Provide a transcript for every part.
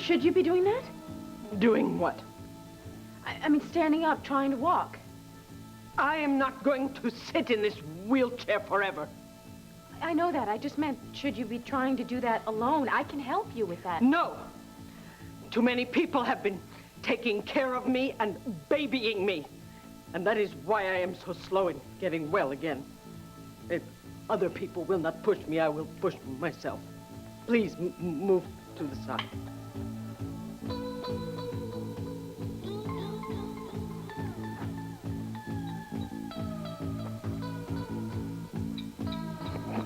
Should you be doing that? Doing what? I mean, standing up, trying to walk. I am not going to sit in this wheelchair forever. I know that. I just meant, should you be trying to do that alone? I can help you with that. No. Too many people have been taking care of me and babying me. And that is why I am so slow in getting well again. If other people will not push me, I will push myself. Please move to the side.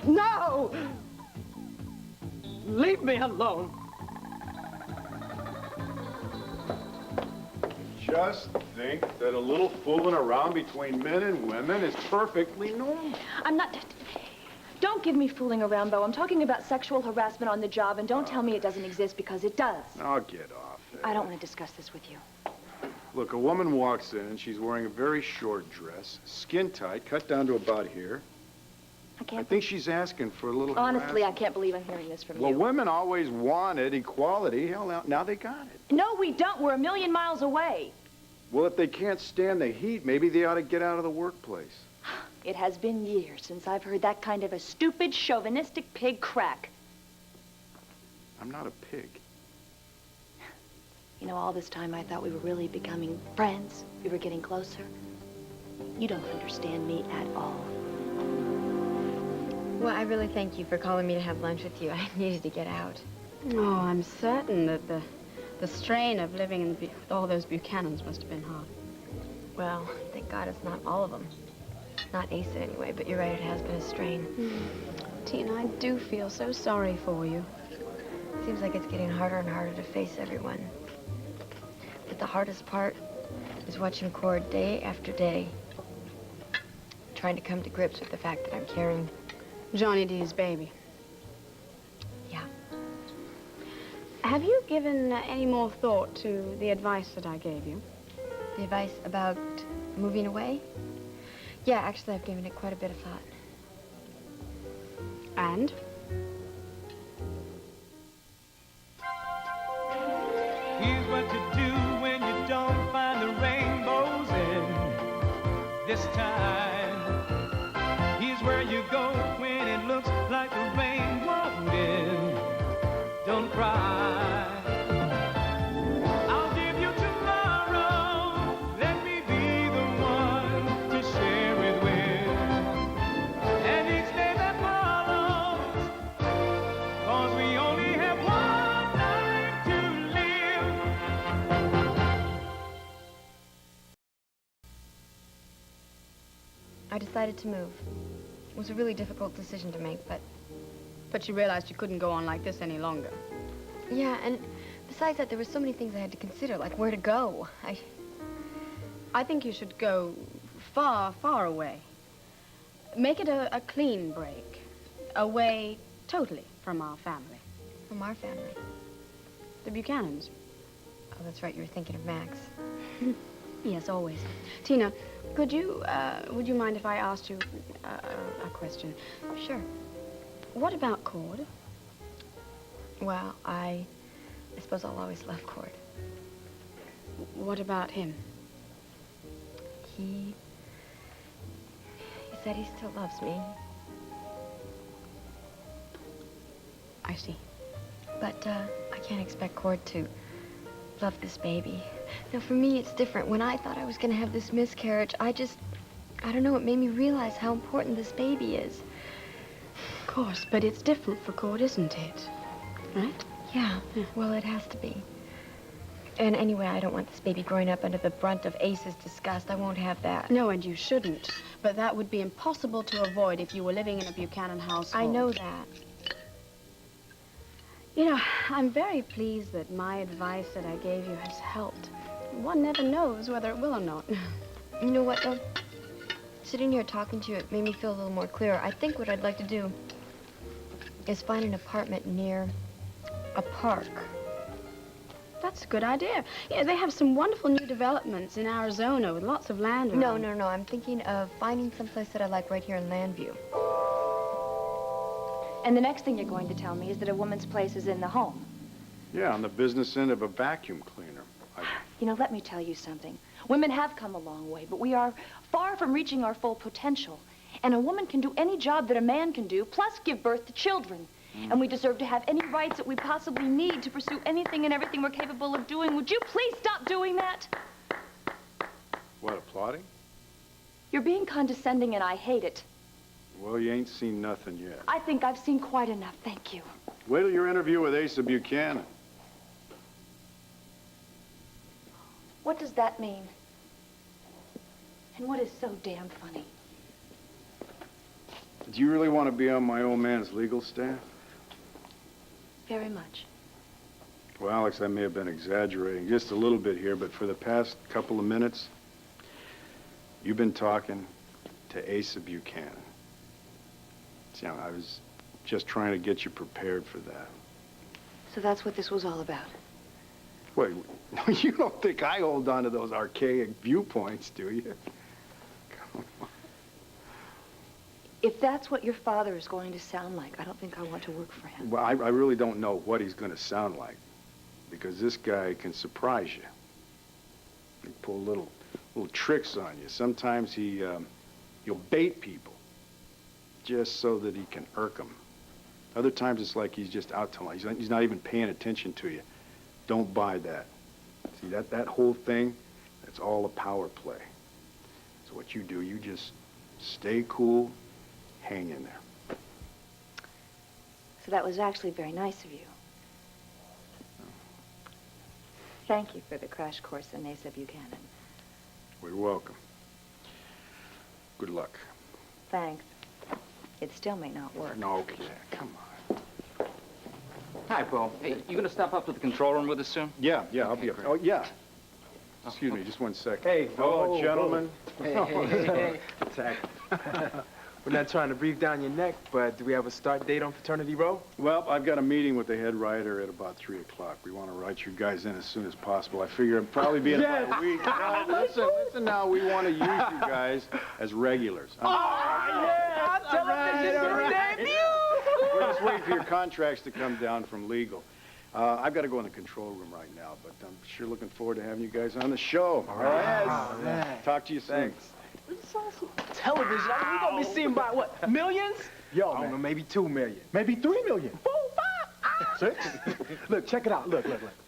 No! Leave me alone. Just think that a little fooling around between men and women is perfectly normal. I'm not... Don't give me fooling around, Bo. I'm talking about sexual harassment on the job, and don't tell me it doesn't exist, because it does. Now get off it. I don't want to discuss this with you. Look, a woman walks in, she's wearing a very short dress, skin tight, cut down to about here. I think she's asking for a little Honestly, harassment. I can't believe I'm hearing this from you. Well, women always wanted equality. Hell, now they got it. No, we don't. We're a million miles away. Well, if they can't stand the heat, maybe they ought to get out of the workplace. It has been years since I've heard that kind of a stupid, chauvinistic pig crack. I'm not a pig. You know, all this time I thought we were really becoming friends. We were getting closer. You don't understand me at all. Well, I really thank you for calling me to have lunch with you. I needed to get out. Oh, I'm certain that the strain of living with all those Buchanans must have been hard. Well, thank God it's not all of them. Not Asa anyway, but you're right, it has been a strain. Tina, I do feel so sorry for you. Seems like it's getting harder and harder to face everyone. But the hardest part is watching Cord day after day, trying to come to grips with the fact that I'm carrying Johnny D's baby. Yeah. Have you given any more thought to the advice that I gave you? The advice about moving away? Yeah, actually, I've given it quite a bit of thought. And? Here's what you do when you don't find the rainbows in this time. Here's where you go when it looks like the rain won't end. Don't cry. I'll give you tomorrow. Let me be the one to share it with. And each day that follows, 'cause we only have one life to live. I decided to move. It was a really difficult decision to make, But you realized you couldn't go on like this any longer. yeah, and besides that, there were so many things I had to consider, like where to go. I think you should go far, far away. Make it a clean break. Away totally from our family. From our family. The Buchanans. Oh, that's right, you were thinking of Max. Yes, always. Tina, would you mind if I asked you a question? Sure. What about Cord? Well, I suppose I'll always love Cord. What about him? He said he still loves me. I see. But I can't expect Cord to love this baby. Now, for me, it's different. When I thought I was going to have this miscarriage, I don't know, it made me realize how important this baby is. Of course, but it's different for Cord, isn't it? Right? Yeah, well, it has to be. And anyway, I don't want this baby growing up under the brunt of Ace's disgust. I won't have that. No, and you shouldn't. But that would be impossible to avoid if you were living in a Buchanan household. I know that. You know, I'm very pleased that my advice that I gave you has helped. One never knows whether it will or not. You know what, though? Sitting here talking to you, it made me feel a little more clear. I think what I'd like to do is find an apartment near a park. That's a good idea. Yeah, they have some wonderful new developments in Arizona with lots of land around. No. I'm thinking of finding someplace that I like right here in Landview. And the next thing you're going to tell me is that a woman's place is in the home. Yeah, on the business end of a vacuum cleaner. You know, let me tell you something. Women have come a long way, but we are far from reaching our full potential. And a woman can do any job that a man can do, plus give birth to children. And we deserve to have any rights that we possibly need to pursue anything and everything we're capable of doing. Would you please stop doing that? What, applauding? You're being condescending, and I hate it. Well, you ain't seen nothing yet. I think I've seen quite enough, thank you. Wait till your interview with Asa Buchanan. What does that mean? And what is so damn funny? Do you really want to be on my old man's legal staff? Very much. Well, Alex, I may have been exaggerating just a little bit here, but for the past couple of minutes, you've been talking to Asa Buchanan. See, I was just trying to get you prepared for that. So that's what this was all about. Wait, you don't think I hold on to those archaic viewpoints, do you? Come on. If that's what your father is going to sound like, I don't think I want to work for him. Well, I really don't know what he's going to sound like, because this guy can surprise you. He pull little tricks on you. Sometimes he'll bait people just so that he can irk them. Other times it's like he's just out to lie. He's not even paying attention to you. Don't buy that. See, that whole thing, that's all a power play. So what you do, you just stay cool, hang in there. So that was actually very nice of you. Thank you for the crash course in Asa Buchanan. You're welcome. Good luck. Thanks. It still may not work. No, okay, come on. Hi, Paul. Hey, you gonna stop up to the control room with us soon? Yeah, I'll be up. great. Oh, yeah. Excuse me, just 1 second. Hey, hello, gentlemen. Hey. We're not trying to breathe down your neck, but do we have a start date on Fraternity Row? Well, I've got a meeting with the head writer at about 3 o'clock. We want to write you guys in as soon as possible. I figure it'll probably be in about a week. No, listen now. We want to use you guys as regulars. Yeah! Tell us this is your debut! We're just waiting for your contracts to come down from legal. I've got to go in the control room right now, but I'm sure looking forward to having you guys on the show. All right? Oh, man. Talk to you soon. Thanks. Television, I mean, we're gonna be seen by what, millions? Yo, I don't know, maybe 2 million. Maybe 3 million. 4, 5, 6. Look, check it out. Look.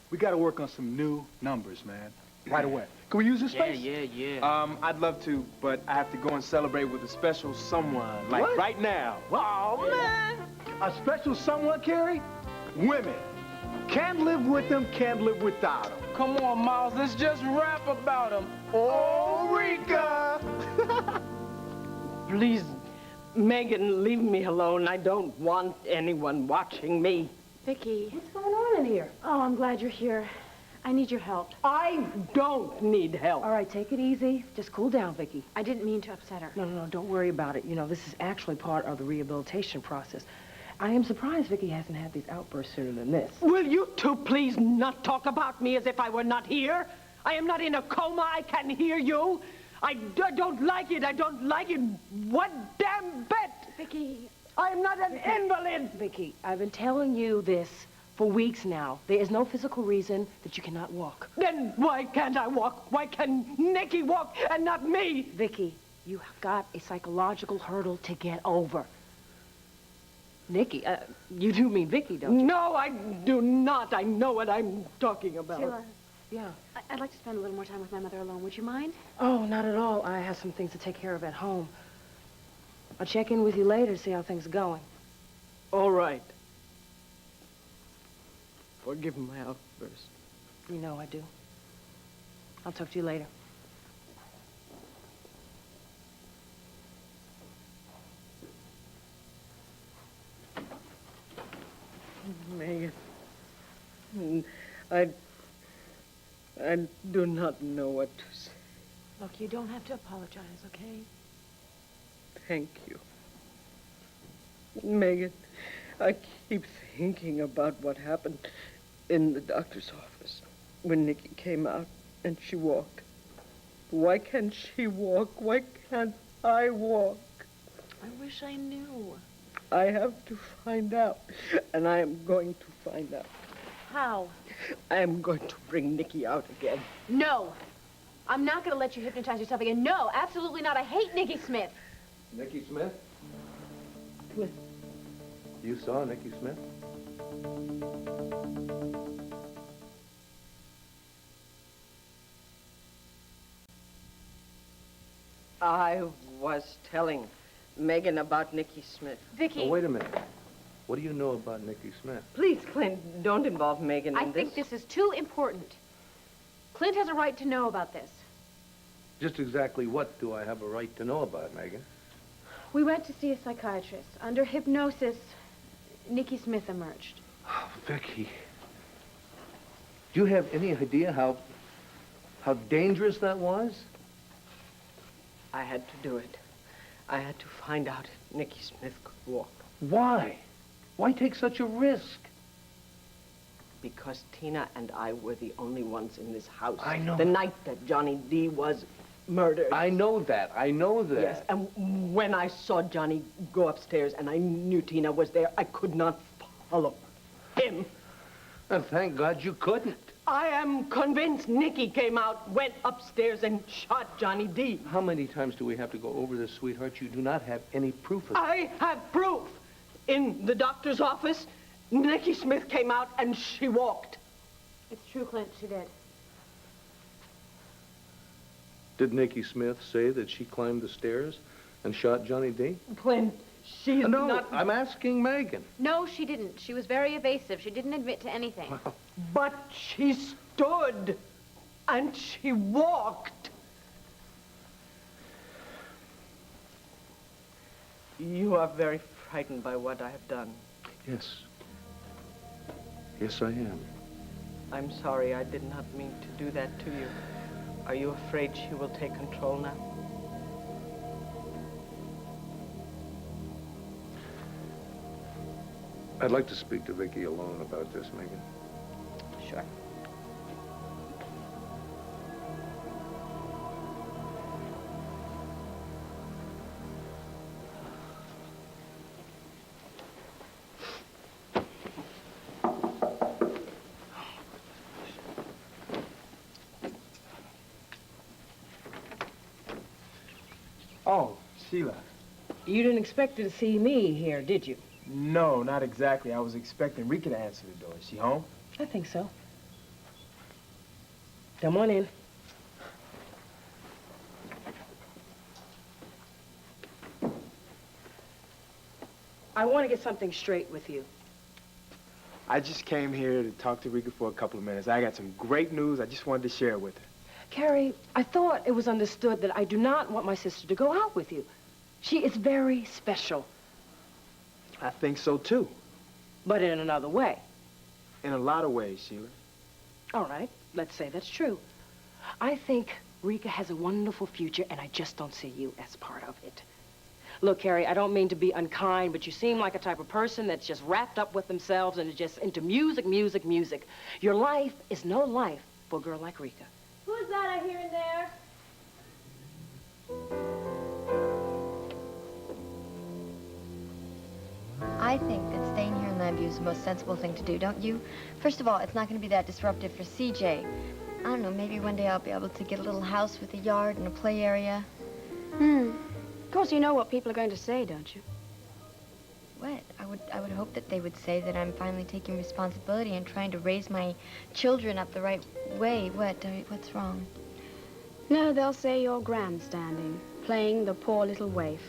We got to work on some new numbers, man. Right away. Can we use this space? Yeah. I'd love to, but I have to go and celebrate with a special someone, like What? right now. Oh, man. A special someone, Carrie? Women. Can't live with them, can't live without them. Come on, Miles, let's just rap about him. Oh, Rika! Please, Megan, leave me alone. I don't want anyone watching me. Vicky. What's going on in here? Oh, I'm glad you're here. I need your help. I don't need help. All right, take it easy. Just cool down, Vicky. I didn't mean to upset her. No, don't worry about it. You know, this is actually part of the rehabilitation process. I am surprised Vicky hasn't had these outbursts sooner than this. Will you two please not talk about me as if I were not here? I am not in a coma. I can hear you. I don't like it. I don't like it. What damn bit? Vicky. I'm not an invalid. Vicky, I've been telling you this for weeks now. There is no physical reason that you cannot walk. Then why can't I walk? Why can Nikki walk and not me? Vicky, you have got a psychological hurdle to get over. Nikki, you do mean Vicky, don't you? No, I do not. I know what I'm talking about. Sheila, Yeah. I'd like to spend a little more time with my mother alone. Would you mind? Oh, not at all. I have some things to take care of at home. I'll check in with you later to see how things are going. All right. Forgive my outburst. You know I do. I'll talk to you later. Megan, I do not know what to say. Look, you don't have to apologize, okay? Thank you. Megan, I keep thinking about what happened in the doctor's office when Nikki came out and she walked. Why can't she walk? Why can't I walk? I wish I knew. I have to find out, and I am going to find out. How? I am going to bring Nicky out again. No. I'm not going to let you hypnotize yourself again. No, absolutely not. I hate Nicky Smith. Nicky Smith? You saw Nicky Smith? I was telling Megan about Nicky Smith. Vicky. Oh, wait a minute. What do you know about Nicky Smith? Please, Clint, don't involve Megan in I think this is too important. Clint has a right to know about this. Just exactly what do I have a right to know about, Megan? We went to see a psychiatrist. Under hypnosis, Nicky Smith emerged. Oh, Vicky. Do you have any idea how dangerous that was? I had to do it. I had to find out if Nicky Smith could walk. Why? Why take such a risk? Because Tina and I were the only ones in this house. I know. The night that Johnny D was murdered. I know that. I know that. Yes, and when I saw Johnny go upstairs and I knew Tina was there, I could not follow him. And thank God you couldn't. I am convinced Nicky came out, went upstairs, and shot Johnny D. How many times do we have to go over this, sweetheart? You do not have any proof of it. I have proof. In the doctor's office, Nicky Smith came out and she walked. It's true, Clint, she did. Did Nicky Smith say that she climbed the stairs and shot Johnny D? Clint, she's No, not... I'm asking Megan. No, she didn't. She was very evasive. She didn't admit to anything. But she stood and she walked. You are very frightened by what I have done. Yes. Yes, I am. I'm sorry, I did not mean to do that to you. Are you afraid she will take control now? I'd like to speak to Vicky alone about this, Megan. Sure. Oh, Sheila. You didn't expect to see me here, did you? No, not exactly. I was expecting Rika to answer the door. Is she home? I think so. Come on in. I want to get something straight with you. I just came here to talk to Rika for a couple of minutes. I got some great news. I just wanted to share it with her. Carrie, I thought it was understood that I do not want my sister to go out with you. She is very special. I think so, too. But in another way. In a lot of ways, Sheila. All right, let's say that's true. I think Rika has a wonderful future, and I just don't see you as part of it. Look, Carrie, I don't mean to be unkind, but you seem like a type of person that's just wrapped up with themselves and is just into music, music, music. Your life is no life for a girl like Rika. Who's that I hear in there? I think that staying here in Lambview is the most sensible thing to do, don't you? First of all, it's not going to be that disruptive for CJ. I don't know, maybe one day I'll be able to get a little house with a yard and a play area. Of course, you know what people are going to say, don't you? What? I would hope that they would say that I'm finally taking responsibility and trying to raise my children up the right way. What? What's wrong? No, they'll say you're grandstanding, playing the poor little waif.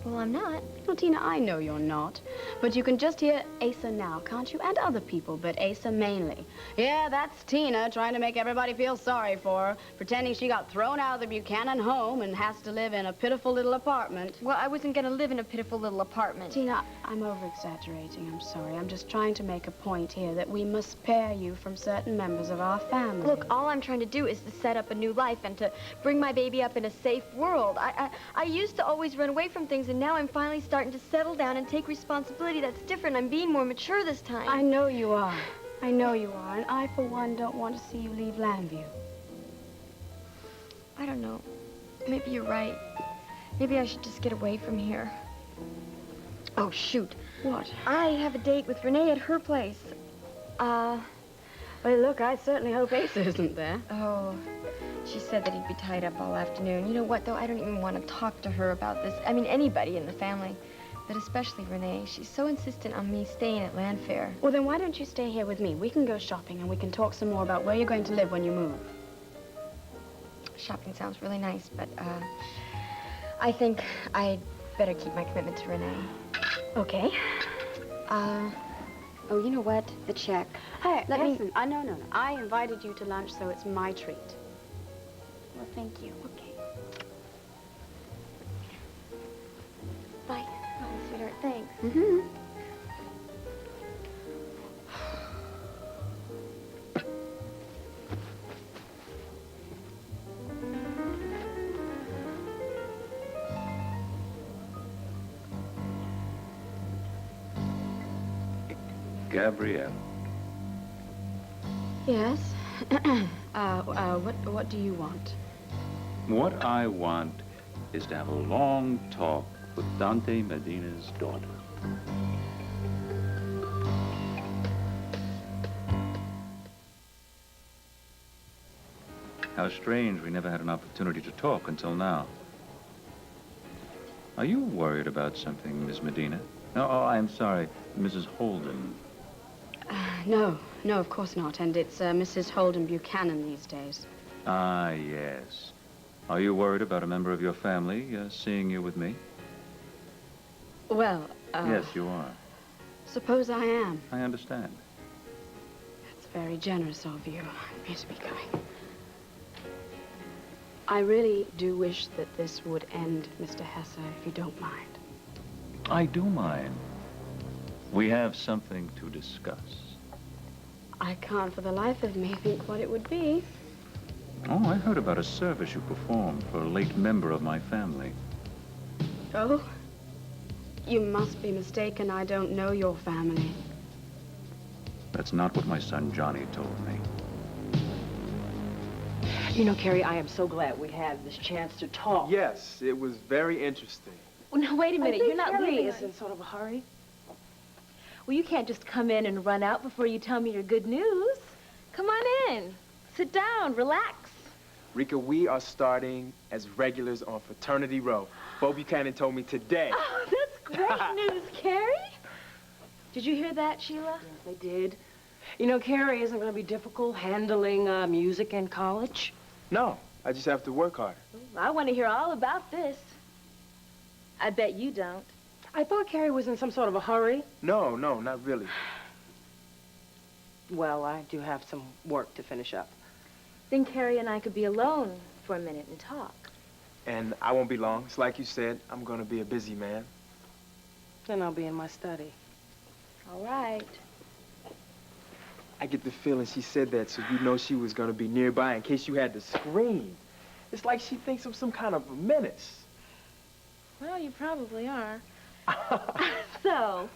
Well, I'm not. Well, Tina, I know you're not. But you can just hear Asa now, can't you? And other people, but Asa mainly. Yeah, that's Tina trying to make everybody feel sorry for her, pretending she got thrown out of the Buchanan home and has to live in a pitiful little apartment. Well, I wasn't going to live in a pitiful little apartment. Tina, I'm over-exaggerating. I'm sorry. I'm just trying to make a point here that we must spare you from certain members of our family. Look, all I'm trying to do is to set up a new life and to bring my baby up in a safe world. I used to always run away from things, and now I'm finally starting to settle down and take responsibility. That's different. I'm being more mature this time. I know you are. I know you are. And I, for one, don't want to see you leave Lambview. I don't know. Maybe you're right. Maybe I should just get away from here. Oh, shoot. What? I have a date with Renee at her place. Well, look, I certainly hope Asa isn't there. Oh, she said that he'd be tied up all afternoon. You know what, though? I don't even want to talk to her about this. I mean, anybody in the family, but especially Renee. She's so insistent on me staying at Landfair. Well, then why don't you stay here with me? We can go shopping and we can talk some more about where you're going to live when you move. Shopping sounds really nice, but, I think I'd better keep my commitment to Renee. Okay. Oh, you know what? The check. Hey, Let me- listen. No. I invited you to lunch, so it's my treat. Well, thank you. Okay. Bye. Bye, sweetheart. Thanks. Mm-hmm. Gabrielle. Yes. What do you want? What I want is to have a long talk with Dante Medina's daughter. How strange we never had an opportunity to talk until now. Are you worried about something, Miss Medina? No, oh, I'm sorry, Mrs. Holden. No, of course not. And it's Mrs. Holden Buchanan these days. Ah, yes. Are you worried about a member of your family seeing you with me? Well, Yes, you are. suppose I am. I understand. That's very generous of you. I appear to be going. I really do wish that this would end, Mr. Hesse, if you don't mind. I do mind. We have something to discuss. I can't for the life of me think what it would be. Oh, I heard about a service you performed for a late member of my family. Oh? You must be mistaken. I don't know your family. That's not what my son Johnny told me. You know, Carrie, I am so glad we had this chance to talk. Yes, it was very interesting. Well, now, wait a minute. You're not Carrie leaving. is in sort of a hurry. Well, you can't just come in and run out before you tell me your good news. Come on in. Sit down. Relax. Rika, we are starting as regulars on Fraternity Row. Bo Buchanan told me today. Oh, that's great news, Carrie. Did you hear that, Sheila? Yes, I did. You know, Carrie isn't going to be difficult handling music in college. No, I just have to work harder. I want to hear all about this. I bet you don't. I thought Carrie was in some sort of a hurry. No, not really. Well, I do have some work to finish up. Then Carrie and I could be alone for a minute and talk. And I won't be long. It's like you said, I'm gonna be a busy man. Then I'll be in my study. All right. I get the feeling she said that so you know she was gonna be nearby in case you had to scream. It's like she thinks I'm some kind of a menace. Well, you probably are. So,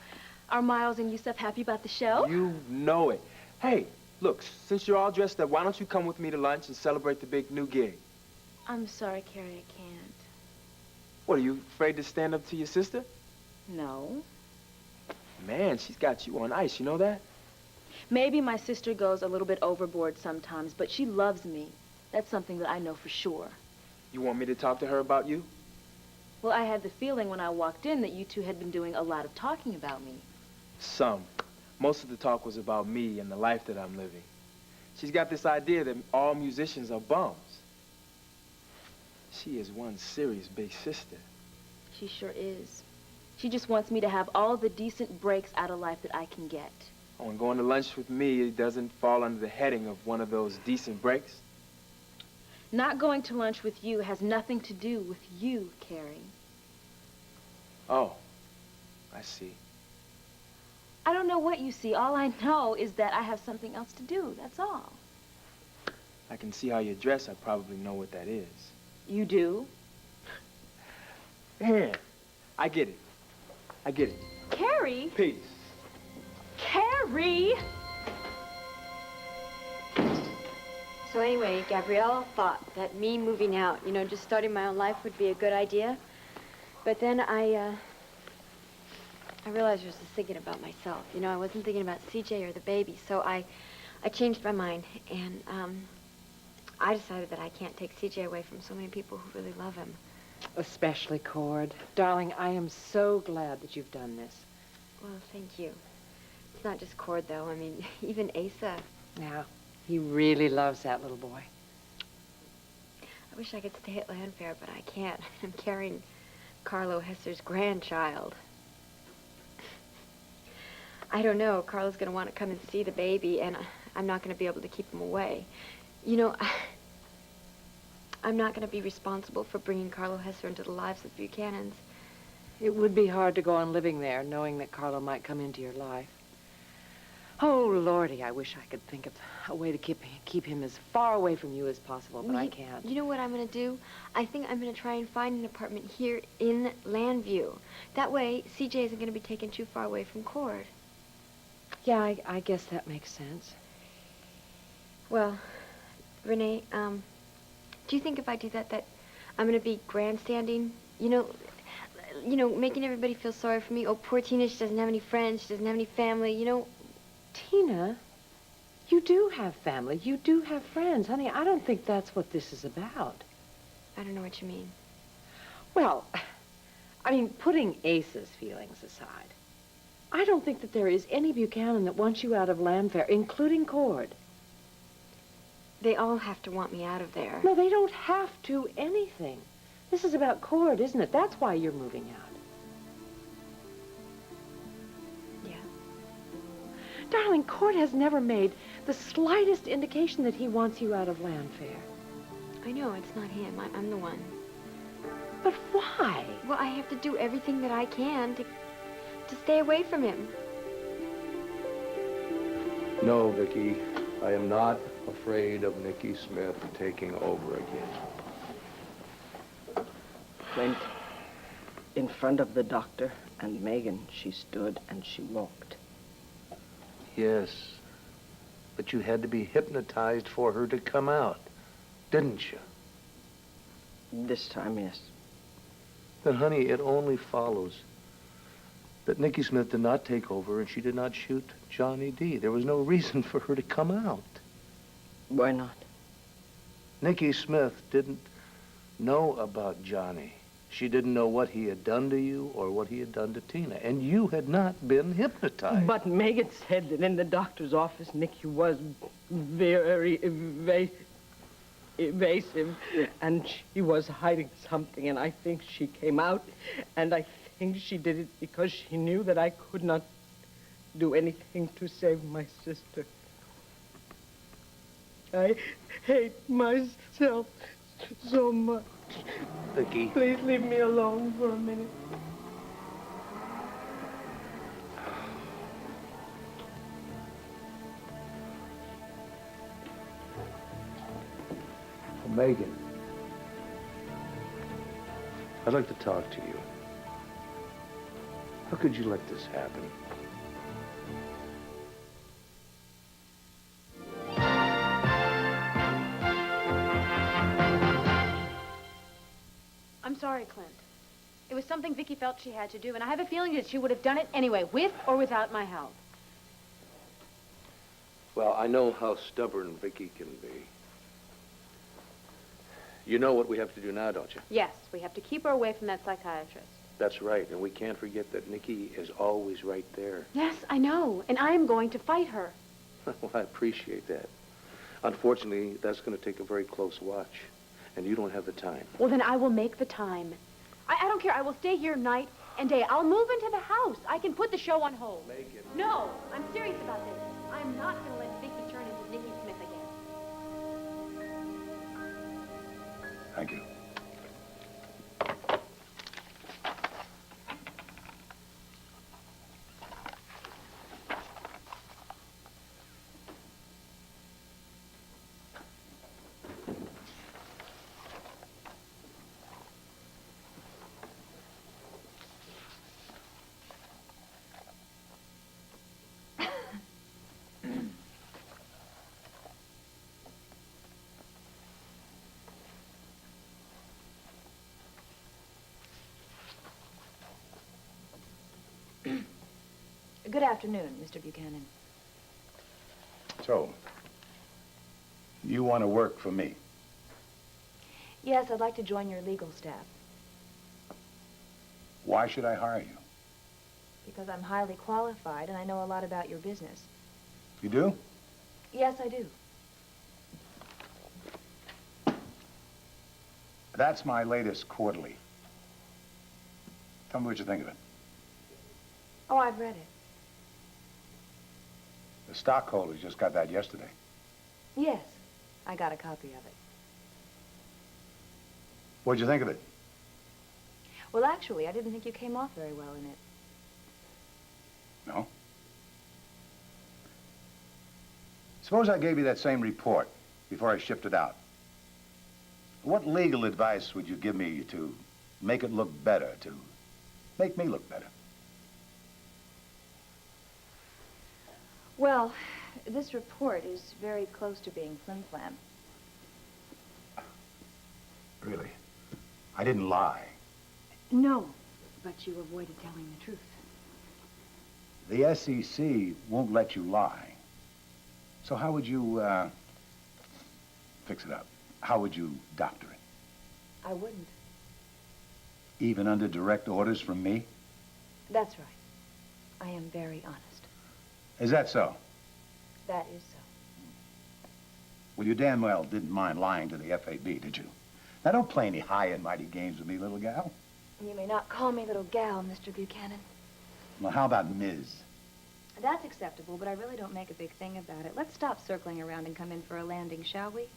are Miles and Yusuf happy about the show? You know it. Hey, look, since you're all dressed up, why don't you come with me to lunch and celebrate the big new gig? I'm sorry, Carrie, I can't. What, are you afraid to stand up to your sister? No. Man, she's got you on ice, you know that? Maybe my sister goes a little bit overboard sometimes, but she loves me. That's something that I know for sure. You want me to talk to her about you? Well, I had the feeling when I walked in that you two had been doing a lot of talking about me. Some. Most of the talk was about me and the life that I'm living. She's got this idea that all musicians are bums. She is one serious big sister. She sure is. She just wants me to have all the decent breaks out of life that I can get. Oh, and going to lunch with me, it doesn't fall under the heading of one of those decent breaks. Not going to lunch with you has nothing to do with you, Carrie. Oh, I see. I don't know what you see. All I know is that I have something else to do. That's all. I can see how you dress. I probably know what that is. You do? Man, I get it. I get it. Carrie? Peace. Carrie! So anyway, Gabrielle thought that me moving out, you know, just starting my own life would be a good idea. But then I I realized I was just thinking about myself. You know, I wasn't thinking about CJ or the baby, so I changed my mind, and I decided that I can't take CJ away from so many people who really love him. Especially Cord. Darling, I am so glad that you've done this. Well, thank you. It's not just Cord, though. I mean, even Asa. Yeah, he really loves that little boy. I wish I could stay at Landfair, but I can't. I'm carrying Carlo Hesser's grandchild. I don't know. Carlo's going to want to come and see the baby, and I'm not going to be able to keep him away. You know, I'm not going to be responsible for bringing Carlo Hesser into the lives of the Buchanans. It would be hard to go on living there, knowing that Carlo might come into your life. Oh, Lordy, I wish I could think of a way to keep him as far away from you as possible, but I can't. You know what I'm going to do? I think I'm going to try and find an apartment here in Landview. That way, CJ isn't going to be taken too far away from Cord. Yeah, I guess that makes sense. Well, Renee, do you think if I do that I'm going to be grandstanding? You know, making everybody feel sorry for me. Oh, poor Tina, she doesn't have any friends, she doesn't have any family, you know. Tina, you do have family. You do have friends. Honey, I don't think that's what this is about. I don't know what you mean. Well, I mean, putting Asa's feelings aside, I don't think that there is any Buchanan that wants you out of Landfair, including Cord. They all have to want me out of there. No, they don't have to anything. This is about Cord, isn't it? That's why you're moving out. Darling, Cord has never made the slightest indication that he wants you out of Landfair. I know, it's not him. I'm the one. But why? Well, I have to do everything that I can to stay away from him. No, Vicky, I am not afraid of Nicky Smith taking over again. Clint, in front of the doctor and Megan, she stood and she walked. Yes, but you had to be hypnotized for her to come out, didn't you? This time, yes. Then, honey, it only follows that Nicky Smith did not take over and she did not shoot Johnny D. There was no reason for her to come out. Why not? Nicky Smith didn't know about Johnny. She didn't know what he had done to you or what he had done to Tina. And you had not been hypnotized. But Megan said that in the doctor's office, Nicky was very evasive, and she was hiding something, and I think she came out, and I think she did it because she knew that I could not do anything to save my sister. I hate myself so much. Vicky. Please leave me alone for a minute. Megan, I'd like to talk to you. How could you let this happen? I'm sorry, Clint. It was something Vicky felt she had to do, and I have a feeling that she would have done it anyway, with or without my help. Well, I know how stubborn Vicky can be. You know what we have to do now, don't you? Yes, we have to keep her away from that psychiatrist. That's right, and we can't forget that Nicky is always right there. Yes, I know, and I am going to fight her. Well, I appreciate that. Unfortunately, that's going to take a very close watch, and you don't have the time. Well, then I will make the time. I don't care. I will stay here night and day. I'll move into the house. I can put the show on hold. Make it. No, I'm serious about this. I'm not going to let Vicky turn into Nicky Smith again. Thank you. Good afternoon, Mr. Buchanan. So, you want to work for me? Yes, I'd like to join your legal staff. Why should I hire you? Because I'm highly qualified and I know a lot about your business. You do? Yes, I do. That's my latest quarterly. Tell me what you think of it. Oh, I've read it. The stockholders just got that yesterday. Yes, I got a copy of it. What'd you think of it? Well, actually, I didn't think you came off very well in it. No? Suppose I gave you that same report before I shipped it out. What legal advice would you give me to make it look better, to make me look better? Well, this report is very close to being flim-flam. Really? I didn't lie. No, but you avoided telling the truth. The SEC won't let you lie. So how would you, fix it up? How would you doctor it? I wouldn't. Even under direct orders from me? That's right. I am very honest. Is that so? That is so. Well, you damn well didn't mind lying to the FAB, did you? Now, don't play any high and mighty games with me, little gal. You may not call me little gal, Mr. Buchanan. Well, how about Ms.? That's acceptable, but I really don't make a big thing about it. Let's stop circling around and come in for a landing, shall we?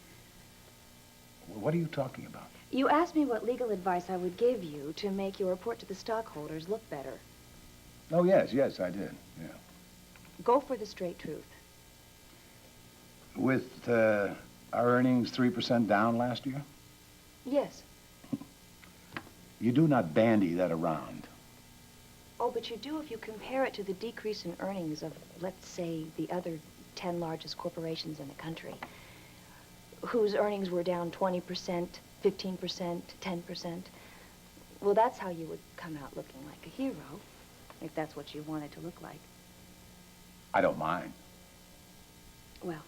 What are you talking about? You asked me what legal advice I would give you to make your report to the stockholders look better. Oh, yes, I did, yeah. Go for the straight truth. With, our earnings 3% down last year? Yes. You do not bandy that around. Oh, but you do if you compare it to the decrease in earnings of, let's say, the other 10 largest corporations in the country, whose earnings were down 20%, 15%, 10%. Well, that's how you would come out looking like a hero, if that's what you wanted to look like. I don't mind. Well,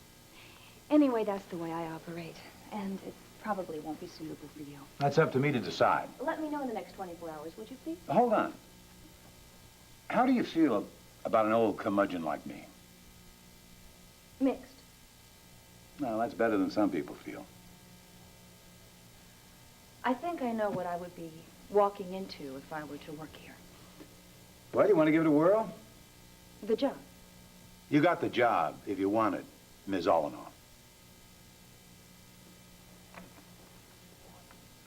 anyway, that's the way I operate, and it probably won't be suitable for you. That's up to me to decide. Let me know in the next 24 hours, would you please? Hold on. How do you feel about an old curmudgeon like me? Mixed. Well, that's better than some people feel. I think I know what I would be walking into if I were to work here. Well, you want to give it a whirl? The job. You got the job if you want it, Ms. Oltl.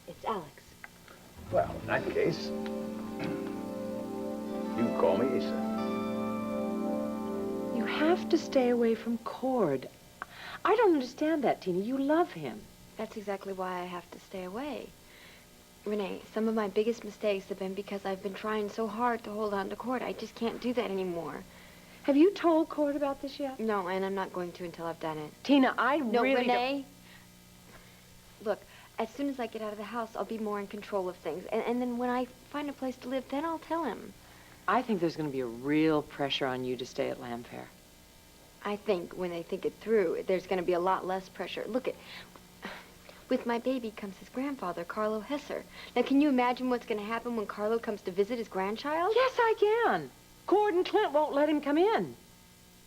It's Alex. Well, in that case, you can call me Asa. You have to stay away from Cord. I don't understand that, Tina. You love him. That's exactly why I have to stay away. Renee, some of my biggest mistakes have been because I've been trying so hard to hold on to Cord. I just can't do that anymore. Have you told Cord about this yet? No, and I'm not going to until I've done it. Tina, I No, really Renee. Look, as soon as I get out of the house, I'll be more in control of things. And then when I find a place to live, then I'll tell him. I think there's going to be a real pressure on you to stay at Lamb Fair. I think when they think it through, there's going to be a lot less pressure. Look, with my baby comes his grandfather, Carlo Hesser. Now, can you imagine what's going to happen when Carlo comes to visit his grandchild? Yes, I can. Cord and Clint won't let him come in.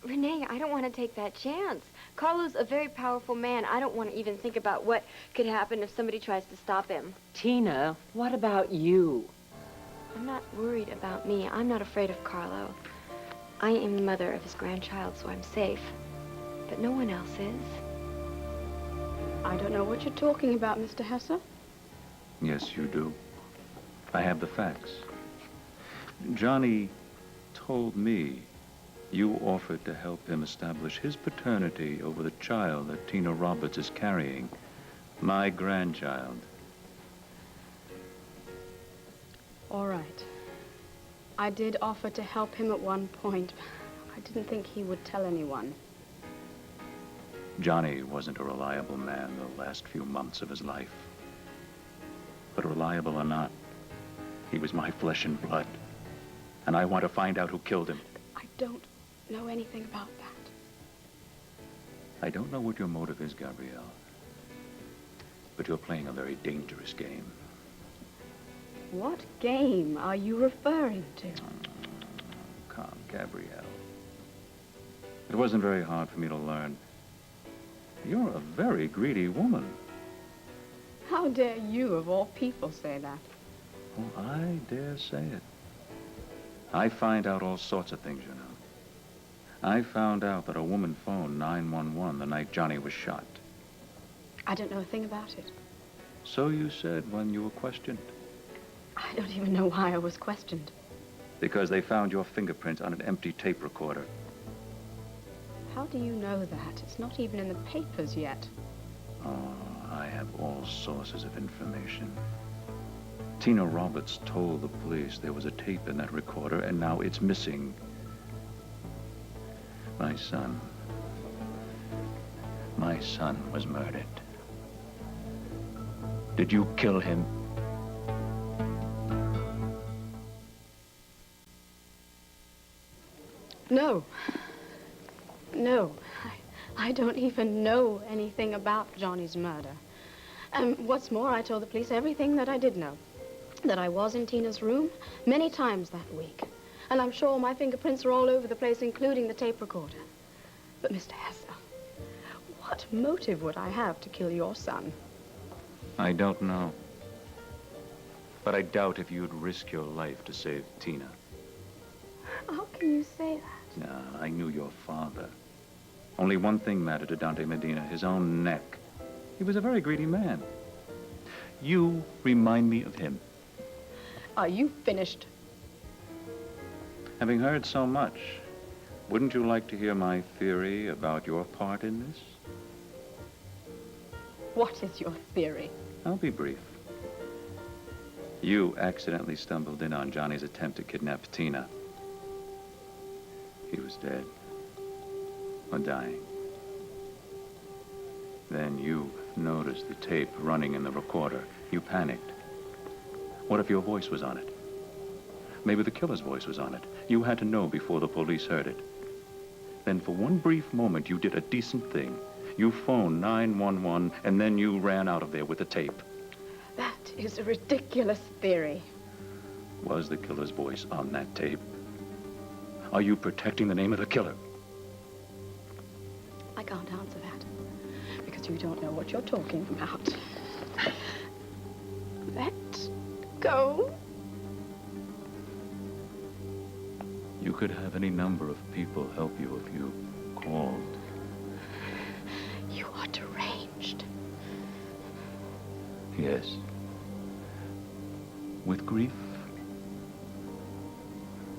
Renee, I don't want to take that chance. Carlo's a very powerful man. I don't want to even think about what could happen if somebody tries to stop him. Tina, what about you? I'm not worried about me. I'm not afraid of Carlo. I am the mother of his grandchild, so I'm safe. But no one else is. I don't know what you're talking about, Mr. Hesser. Yes, you do. I have the facts. Johnny told me you offered to help him establish his paternity over the child that Tina Roberts is carrying, my grandchild. All right. I did offer to help him at one point. I didn't think he would tell anyone. Johnny wasn't a reliable man the last few months of his life. But reliable or not, he was my flesh and blood. And I want to find out who killed him. I don't know anything about that. I don't know what your motive is, Gabrielle, but you're playing a very dangerous game. What game are you referring to? Come, Gabrielle. It wasn't very hard for me to learn. You're a very greedy woman. How dare you, of all people, say that? Oh, I dare say it. I find out all sorts of things, you know. I found out that a woman phoned 911 the night Johnny was shot. I don't know a thing about it. So you said when you were questioned. I don't even know why I was questioned. Because they found your fingerprints on an empty tape recorder. How do you know that? It's not even in the papers yet. Oh, I have all sources of information. Tina Roberts told the police there was a tape in that recorder, and now it's missing. My son was murdered. Did you kill him? No. No. I don't even know anything about Johnny's murder. What's more, I told the police everything that I did know. That I was in Tina's room many times that week. And I'm sure my fingerprints are all over the place, including the tape recorder. But, Mr. Hesse, what motive would I have to kill your son? I don't know. But I doubt if you'd risk your life to save Tina. How can you say that? No, I knew your father. Only one thing mattered to Dante Medina, his own neck. He was a very greedy man. You remind me of him. Are you finished? Having heard so much, wouldn't you like to hear my theory about your part in this? What is your theory? I'll be brief. You accidentally stumbled in on Johnny's attempt to kidnap Tina. He was dead. Or dying. Then you noticed the tape running in the recorder. You panicked. What if your voice was on it? Maybe the killer's voice was on it. You had to know before the police heard it. Then for one brief moment, you did a decent thing. You phoned 911, and then you ran out of there with the tape. That is a ridiculous theory. Was the killer's voice on that tape? Are you protecting the name of the killer? I can't answer that, because you don't know what you're talking about. Let go. You could have any number of people help you if you called. You are deranged. Yes. With grief,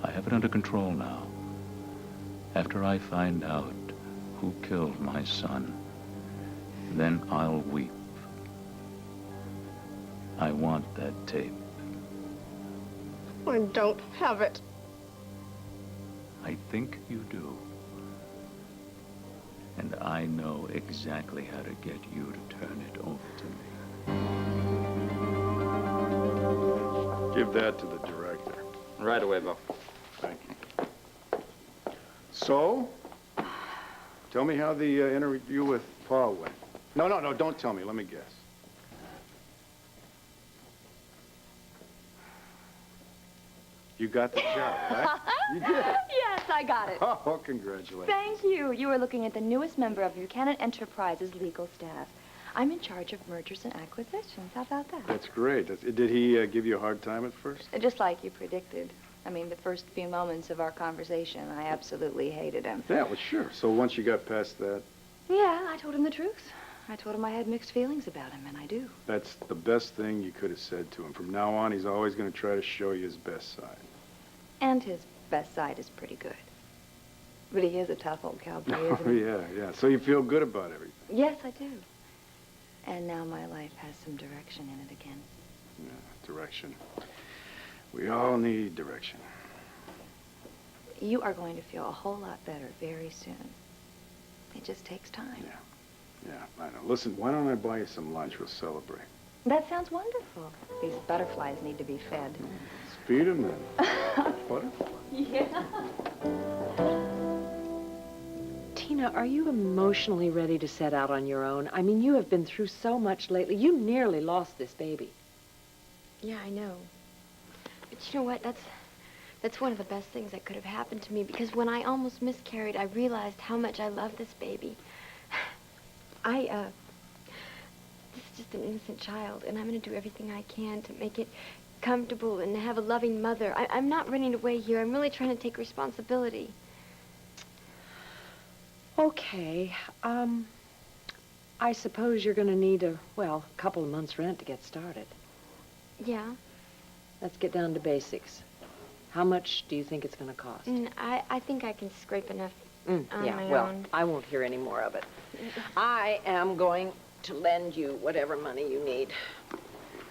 I have it under control now. After I find out who killed my son, then I'll weep. I want that tape. I don't have it. I think you do. And I know exactly how to get you to turn it over to me. Give that to the director. Right away, Bill. Thank you. So, tell me how the interview with Paul went. No, don't tell me. Let me guess. You got the job, right? You did. Yes, I got it. Oh, well, congratulations. Thank you. You are looking at the newest member of Buchanan Enterprises legal staff. I'm in charge of mergers and acquisitions. How about that? That's great. Did he give you a hard time at first? Just like you predicted. I mean, the first few moments of our conversation, I absolutely hated him. Yeah, well, sure. So once you got past that... Yeah, I told him the truth. I told him I had mixed feelings about him, and I do. That's the best thing you could have said to him. From now on, he's always going to try to show you his best side. And his best side is pretty good. But he is a tough old cowboy, isn't he? Yeah. So you feel good about everything? Yes, I do. And now my life has some direction in it again. Yeah, direction. We all need direction. You are going to feel a whole lot better very soon. It just takes time. Yeah, I know. Listen, why don't I buy you some lunch? We'll celebrate. That sounds wonderful. These butterflies need to be fed. Feed them then. Butterfly. Yeah. Tina, are you emotionally ready to set out on your own? I mean, you have been through so much lately. You nearly lost this baby. Yeah, I know. But you know what? That's one of the best things that could have happened to me, because when I almost miscarried, I realized how much I love this baby. This is just an innocent child, and I'm going to do everything I can to make it comfortable and have a loving mother. I'm not running away here. I'm really trying to take responsibility. Okay. I suppose you're going to need a couple of months' rent to get started. Yeah. Let's get down to basics. How much do you think it's going to cost? I think I can scrape enough on my own. I won't hear any more of it. I am going to lend you whatever money you need.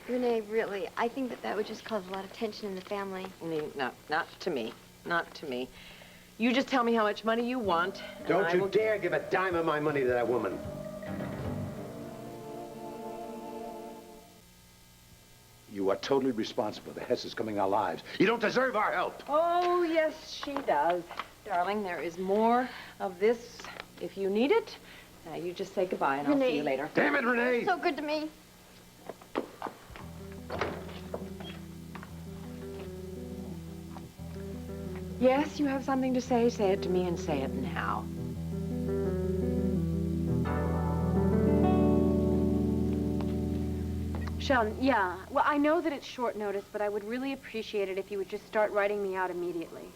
Renee, really, I think that would just cause a lot of tension in the family. No, not to me. Not to me. You just tell me how much money you want. Don't you dare give a dime of my money to that woman. You are totally responsible. The Hess is coming our lives. You don't deserve our help. Oh, yes, she does. Darling, there is more of this if you need it. Now, you just say goodbye, and I'll see you later. Damn it, Renee! So good to me. Yes, you have something to say. Say it to me, and say it now. Sheldon, yeah. Well, I know that it's short notice, but I would really appreciate it if you would just start writing me out immediately.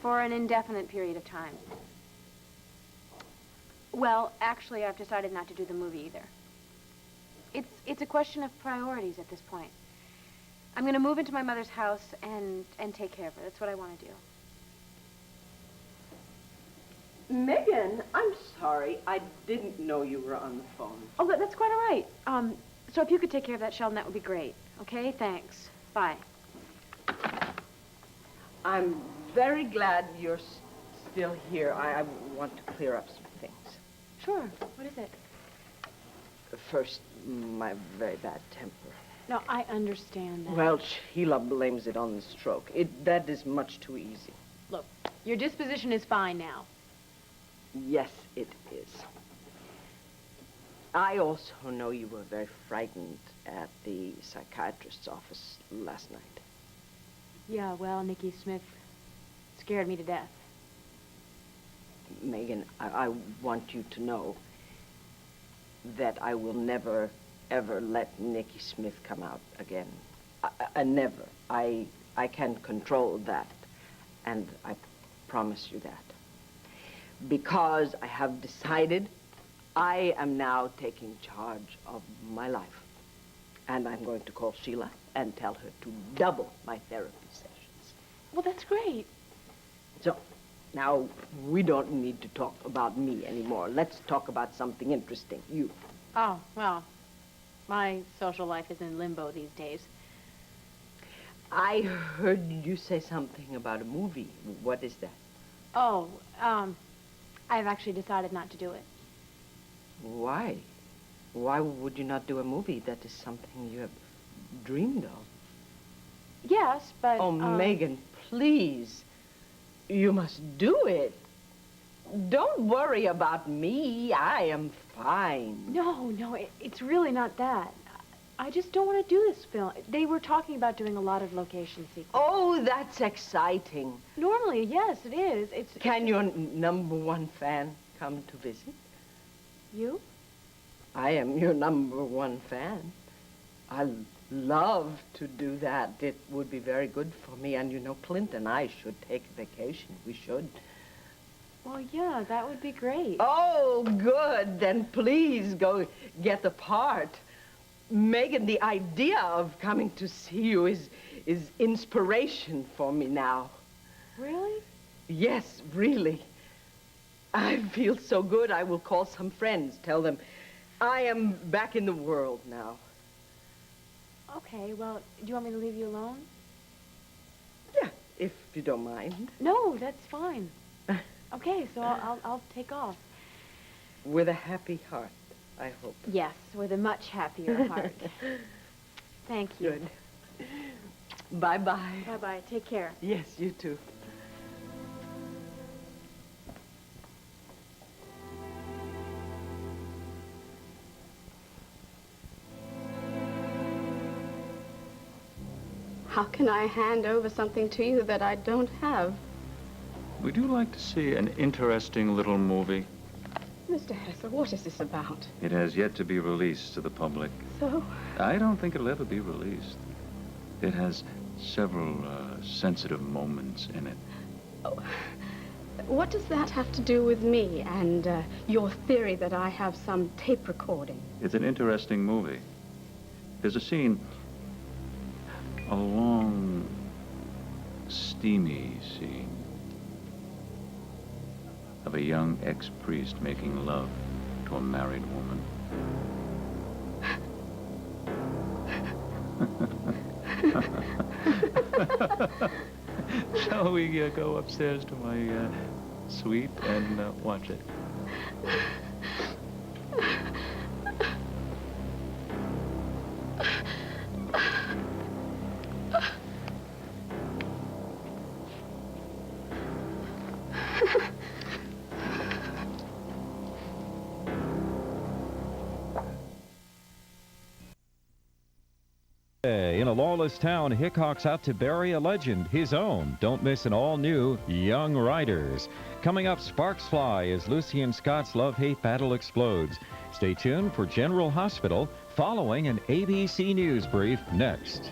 For an indefinite period of time. Well, actually, I've decided not to do the movie either. It's a question of priorities at this point. I'm going to move into my mother's house and take care of her. That's what I want to do. Megan, I'm sorry. I didn't know you were on the phone. Oh, that's quite all right. So if you could take care of that, Sheldon, that would be great. Okay? Thanks. Bye. I'm very glad you're still here. I want to clear up some things. Sure. What is it? First, my very bad temper. No, I understand that. Well, Sheila blames it on the stroke. That is much too easy. Look, your disposition is fine now. Yes, it is. I also know you were very frightened at the psychiatrist's office last night. Yeah, well, Nikki Smith scared me to death. Megan, I want you to know that I will never, ever let Nikki Smith come out again. Never. I can control that, and I promise you that. Because I have decided I am now taking charge of my life. And I'm going to call Sheila and tell her to double my therapy sessions. Well, that's great. So, now, we don't need to talk about me anymore. Let's talk about something interesting. You. Oh, well, my social life is in limbo these days. I heard you say something about a movie. What is that? Oh, I've actually decided not to do it. Why? Why would you not do a movie? That is something you have dreamed of. Yes, but... Oh, Megan, please. You must do it. Don't worry about me. I am fine. No, it's really not that. I just don't want to do this film. They were talking about doing a lot of location sequences. Oh, that's exciting. Normally, yes, it is. Can your number one fan come to visit? You? I am your number one fan. I love to do that. It would be very good for me. And you know, Clint and I should take a vacation. We should. Well, yeah, that would be great. Oh, good. Then please go get the part. Megan, the idea of coming to see you is inspiration for me now. Really? Yes, really. I feel so good. I will call some friends, tell them I am back in the world now. Okay, well, do you want me to leave you alone? Yeah, if you don't mind. No, that's fine. Okay, so I'll take off. With a happy heart, I hope. Yes, with a much happier heart. Thank you. Good. Bye-bye. Bye-bye. Take care. Yes, you too. How can I hand over something to you that I don't have? Would you like to see an interesting little movie? Mr. Hesse, what is this about? It has yet to be released to the public. So? I don't think it'll ever be released. It has several sensitive moments in it. Oh, what does that have to do with me and your theory that I have some tape recording? It's an interesting movie. There's a scene, a long, steamy scene of a young ex-priest making love to a married woman. Shall we go upstairs to my suite and watch it? In a lawless town, Hickok's out to bury a legend, his own. Don't miss an all-new Young Riders. Coming up, sparks fly as Lucy and Scott's love-hate battle explodes. Stay tuned for General Hospital following an ABC News brief next.